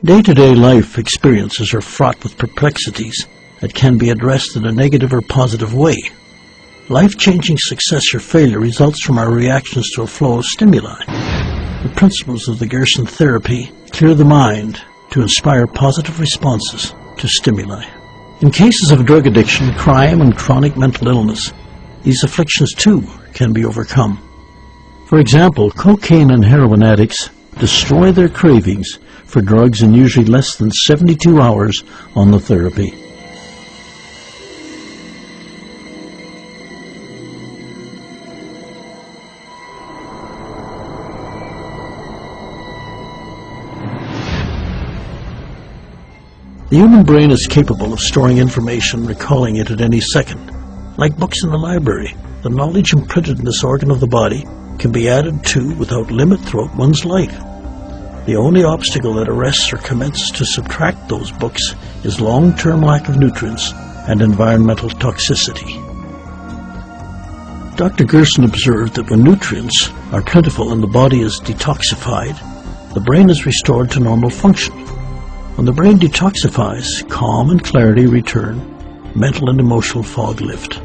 Day-to-day life experiences are fraught with perplexities that can be addressed in a negative or positive way. Life-changing success or failure results from our reactions to a flow of stimuli. The principles of the Gerson therapy clear the mind to inspire positive responses to stimuli. In cases of drug addiction, crime, and chronic mental illness, these afflictions too can be overcome. For example, cocaine and heroin addicts destroy their cravings for drugs in usually less than 72 hours on the therapy. The human brain is capable of storing information, recalling it at any second. Like books in the library, the knowledge imprinted in this organ of the body can be added to without limit throughout one's life. The only obstacle that arrests or commences to subtract those books is long-term lack of nutrients and environmental toxicity. Dr. Gerson observed that when nutrients are plentiful and the body is detoxified, the brain is restored to normal function. When the brain detoxifies, calm and clarity return, mental and emotional fog lift.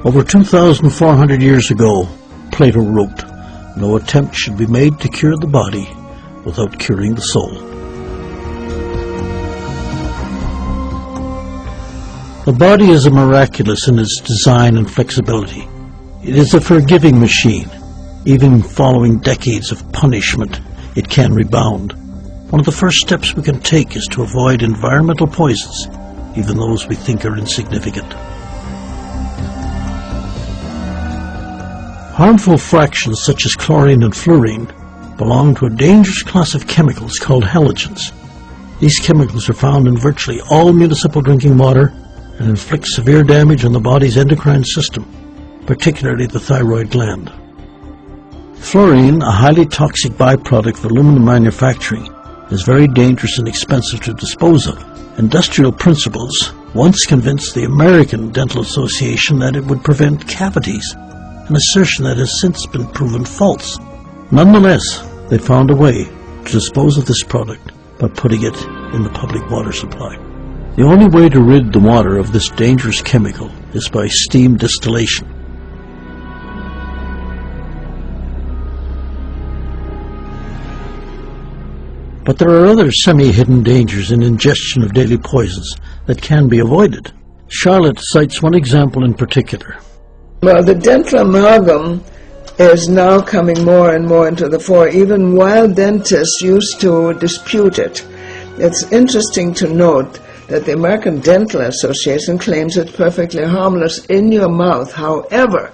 Over 2,400 years ago, Plato wrote, "No attempt should be made to cure the body without curing the soul." The body is miraculous in its design and flexibility. It is a forgiving machine. Even following decades of punishment, it can rebound. One of the first steps we can take is to avoid environmental poisons, even those we think are insignificant. Harmful fractions such as chlorine and fluorine belong to a dangerous class of chemicals called halogens. These chemicals are found in virtually all municipal drinking water and inflict severe damage on the body's endocrine system, particularly the thyroid gland. Fluorine, a highly toxic byproduct of aluminum manufacturing, is very dangerous and expensive to dispose of. Industrial principles once convinced the American Dental Association that it would prevent cavities, an assertion that has since been proven false. Nonetheless, they found a way to dispose of this product by putting it in the public water supply. The only way to rid the water of this dangerous chemical is by steam distillation. But there are other semi-hidden dangers in ingestion of daily poisons that can be avoided. Charlotte cites one example in particular. Well, the dental amalgam is now coming more and more into the fore, even while dentists used to dispute it. It's interesting to note that the American Dental Association claims it's perfectly harmless in your mouth. However,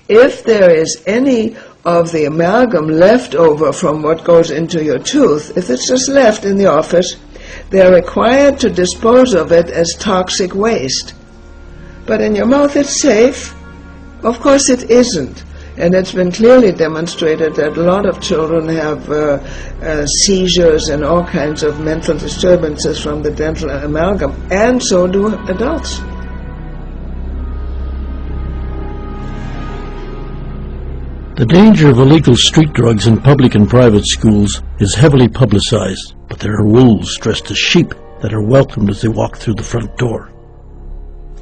if there is any of the amalgam left over from what goes into your tooth, if it's just left in the office, they're required to dispose of it as toxic waste. But in your mouth it's safe. Of course it isn't, and it's been clearly demonstrated that a lot of children have seizures and all kinds of mental disturbances from the dental amalgam, and so do adults. The danger of illegal street drugs in public and private schools is heavily publicized, but there are wolves dressed as sheep that are welcomed as they walk through the front door.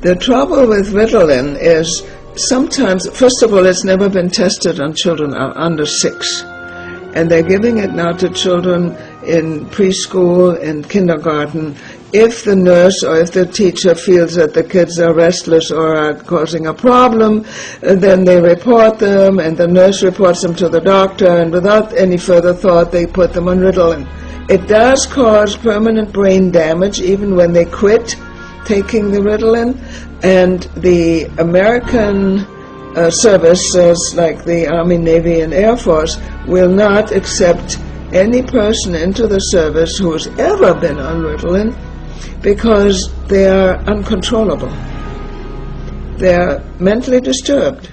The trouble with Ritalin is sometimes, first of all, it's never been tested on children under 6. And they're giving it now to children in preschool and kindergarten. If the nurse or if the teacher feels that the kids are restless or are causing a problem, then they report them, and the nurse reports them to the doctor, and without any further thought, they put them on Ritalin. It does cause permanent brain damage even when they quit taking the Ritalin, and the American services like the Army, Navy, and Air Force will not accept any person into the service who's ever been on Ritalin because they are uncontrollable. They're mentally disturbed.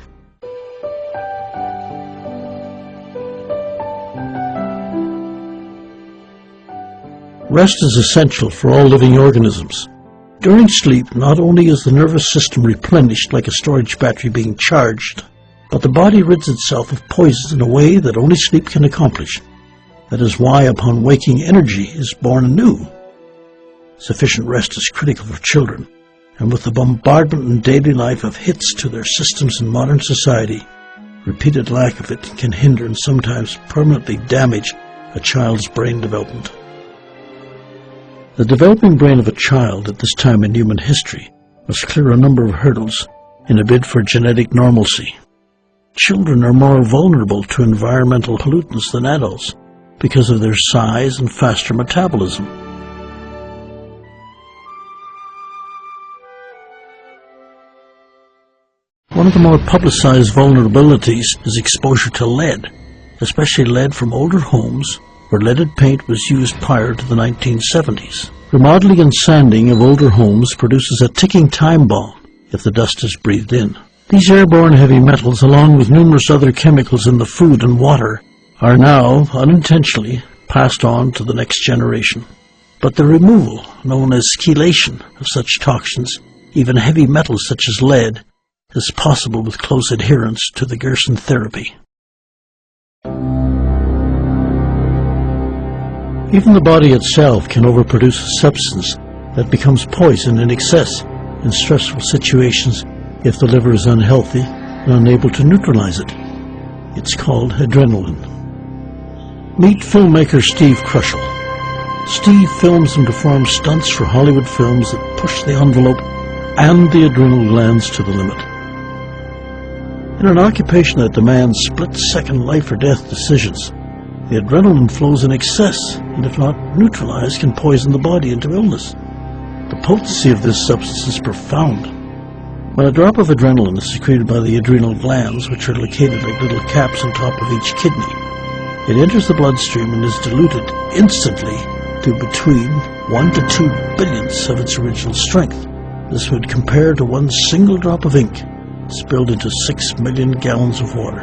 Rest is essential for all living organisms. During sleep, not only is the nervous system replenished like a storage battery being charged, but the body rids itself of poisons in a way that only sleep can accomplish. That is why upon waking energy is born anew. Sufficient rest is critical for children, and with the bombardment in daily life of hits to their systems in modern society, repeated lack of it can hinder and sometimes permanently damage a child's brain development. The developing brain of a child at this time in human history must clear a number of hurdles in a bid for genetic normalcy. Children are more vulnerable to environmental pollutants than adults because of their size and faster metabolism. One of the more publicized vulnerabilities is exposure to lead, especially lead from older homes where leaded paint was used prior to the 1970s. Remodeling and sanding of older homes produces a ticking time bomb if the dust is breathed in. These airborne heavy metals, along with numerous other chemicals in the food and water, are now, unintentionally, passed on to the next generation. But the removal, known as chelation, of such toxins, even heavy metals such as lead, is possible with close adherence to the Gerson therapy. Even the body itself can overproduce a substance that becomes poison in excess in stressful situations if the liver is unhealthy and unable to neutralize it. It's called adrenaline. Meet filmmaker Steve Krushel. Steve films and performs stunts for Hollywood films that push the envelope and the adrenal glands to the limit. In an occupation that demands split-second life-or-death decisions, the adrenaline flows in excess, and if not neutralized, can poison the body into illness. The potency of this substance is profound. When a drop of adrenaline is secreted by the adrenal glands, which are located like little caps on top of each kidney, it enters the bloodstream and is diluted instantly to between 1 to 2 billionths of its original strength. This would compare to one single drop of ink spilled into 6 million gallons of water.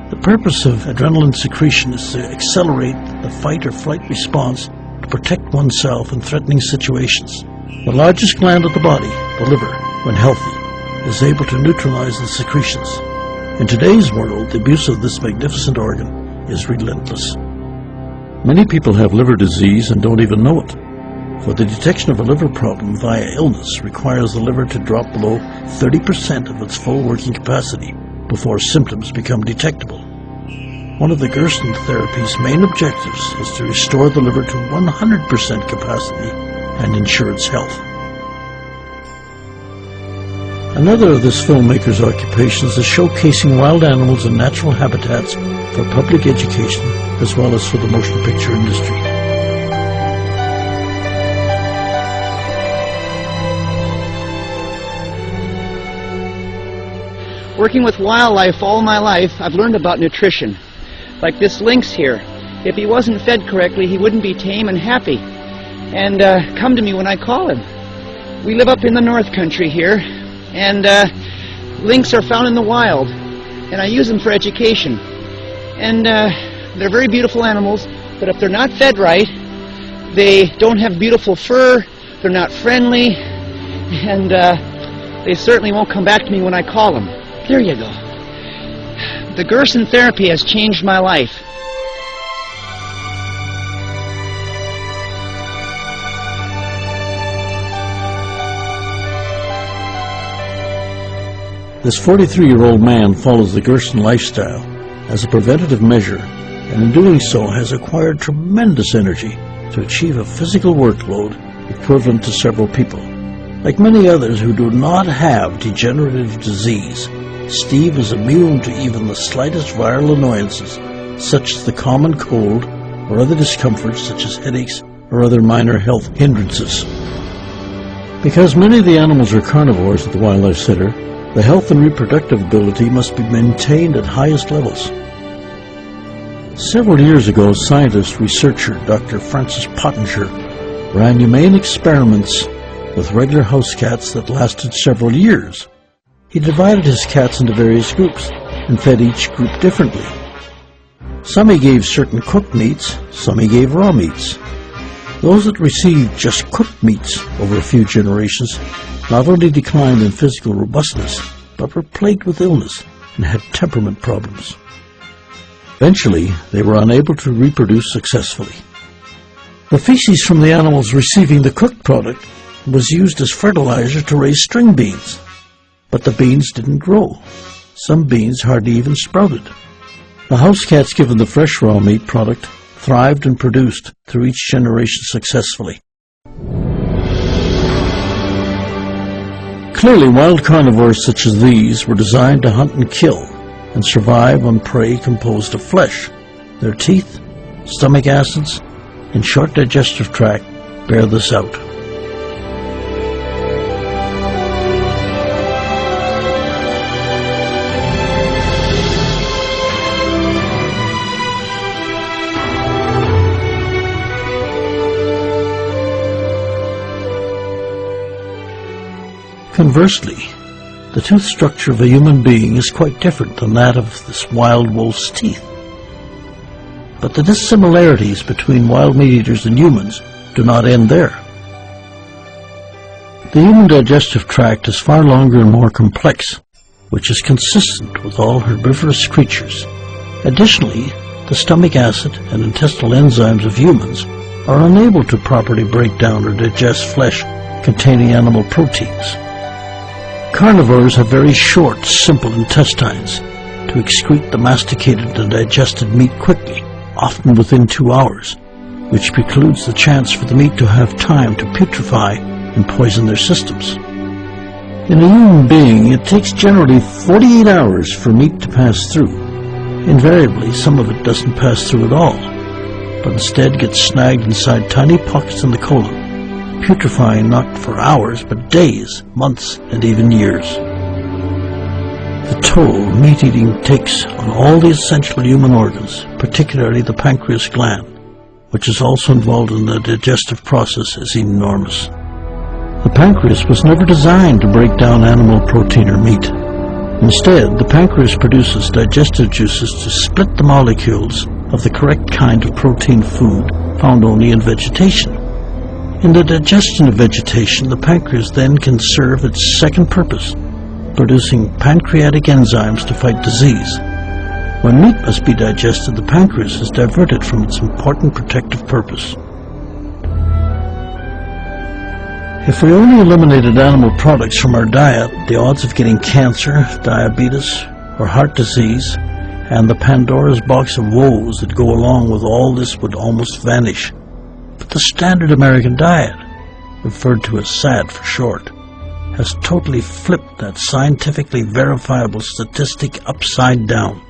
The purpose of adrenaline secretion is to accelerate the fight or flight response to protect oneself in threatening situations. The largest gland of the body, the liver, when healthy, is able to neutralize the secretions. In today's world, the abuse of this magnificent organ is relentless. Many people have liver disease and don't even know it. For the detection of a liver problem via illness requires the liver to drop below 30% of its full working capacity before symptoms become detectable. One of the Gerson therapy's main objectives is to restore the liver to 100% capacity and ensure its health. Another of this filmmaker's occupations is showcasing wild animals in natural habitats for public education as well as for the motion picture industry. Working with wildlife all my life, I've learned about nutrition. Like this lynx here. If he wasn't fed correctly, he wouldn't be tame and happy. And come to me when I call him. We live up in the North Country here, and lynx are found in the wild, and I use them for education. And they're very beautiful animals, but if they're not fed right, they don't have beautiful fur, they're not friendly, and they certainly won't come back to me when I call them. There you go. The Gerson therapy has changed my life. This 43-year-old man follows the Gerson lifestyle as a preventative measure, and in doing so has acquired tremendous energy to achieve a physical workload equivalent to several people. Like many others who do not have degenerative disease, Steve is immune to even the slightest viral annoyances, such as the common cold or other discomforts such as headaches or other minor health hindrances. Because many of the animals are carnivores at the Wildlife Center, the health and reproductive ability must be maintained at highest levels. Several years ago, scientist researcher Dr. Francis Pottinger ran humane experiments with regular house cats that lasted several years. He divided his cats into various groups and fed each group differently. Some he gave certain cooked meats, some he gave raw meats. Those that received just cooked meats over a few generations not only declined in physical robustness, but were plagued with illness and had temperament problems. Eventually, they were unable to reproduce successfully. The feces from the animals receiving the cooked product was used as fertilizer to raise string beans, but the beans didn't grow. Some beans hardly even sprouted. The house cats given the fresh raw meat product thrived and produced through each generation successfully. Clearly, wild carnivores such as these were designed to hunt and kill and survive on prey composed of flesh. Their teeth, stomach acids, and short digestive tract bear this out. Conversely, the tooth structure of a human being is quite different than that of this wild wolf's teeth. But the dissimilarities between wild meat eaters and humans do not end there. The human digestive tract is far longer and more complex, which is consistent with all herbivorous creatures. Additionally, the stomach acid and intestinal enzymes of humans are unable to properly break down or digest flesh containing animal proteins. Carnivores have very short, simple intestines to excrete the masticated and digested meat quickly, often within 2 hours, which precludes the chance for the meat to have time to putrefy and poison their systems. In a human being, it takes generally 48 hours for meat to pass through. Invariably, some of it doesn't pass through at all, but instead gets snagged inside tiny pockets in the colon, putrefying not for hours, but days, months, and even years. The toll meat-eating takes on all the essential human organs, particularly the pancreas gland, which is also involved in the digestive process, is enormous. The pancreas was never designed to break down animal protein or meat. Instead, the pancreas produces digestive juices to split the molecules of the correct kind of protein food found only in vegetation. In the digestion of vegetation, the pancreas then can serve its second purpose, producing pancreatic enzymes to fight disease. When meat must be digested, the pancreas is diverted from its important protective purpose. If we only eliminated animal products from our diet, the odds of getting cancer, diabetes, or heart disease, and the Pandora's box of woes that go along with all this would almost vanish. But the standard American diet, referred to as SAD for short, has totally flipped that scientifically verifiable statistic upside down.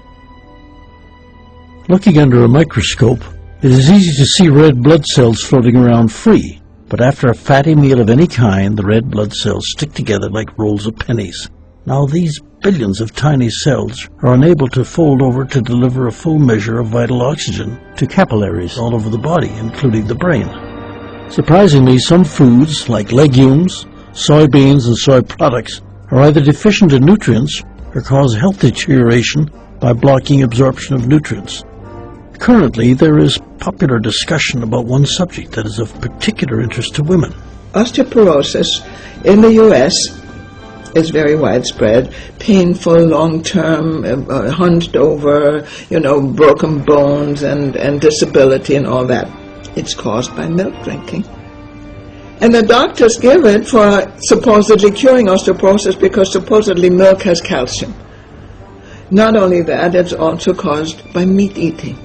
Looking under a microscope, it is easy to see red blood cells floating around free, but after a fatty meal of any kind, the red blood cells stick together like rolls of pennies. Now these billions of tiny cells are unable to fold over to deliver a full measure of vital oxygen to capillaries all over the body, including the brain. Surprisingly, some foods, like legumes, soybeans, and soy products, are either deficient in nutrients or cause health deterioration by blocking absorption of nutrients. Currently, there is popular discussion about one subject that is of particular interest to women. Osteoporosis in the U.S. is very widespread, painful, long-term, hunched over, broken bones and disability and all that. It's caused by milk drinking. And the doctors give it for supposedly curing osteoporosis because supposedly milk has calcium. Not only that, it's also caused by meat eating.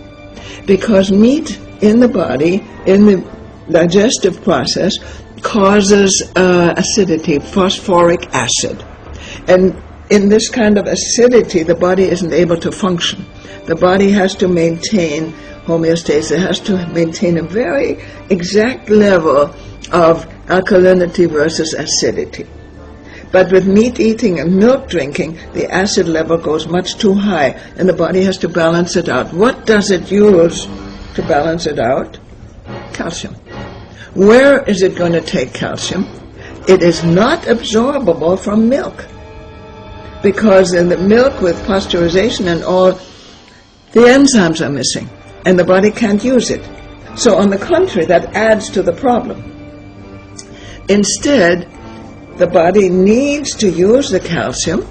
Because meat in the body, in the digestive process, causes acidity, phosphoric acid. And in this kind of acidity, the body isn't able to function. The body has to maintain homeostasis. It has to maintain a very exact level of alkalinity versus acidity. But with meat eating and milk drinking, the acid level goes much too high, and the body has to balance it out. What does it use to balance it out? Calcium. Where is it going to take calcium? It is not absorbable from milk, because in the milk with pasteurization and all, the enzymes are missing, and the body can't use it. So on the contrary, that adds to the problem. Instead, the body needs to use the calcium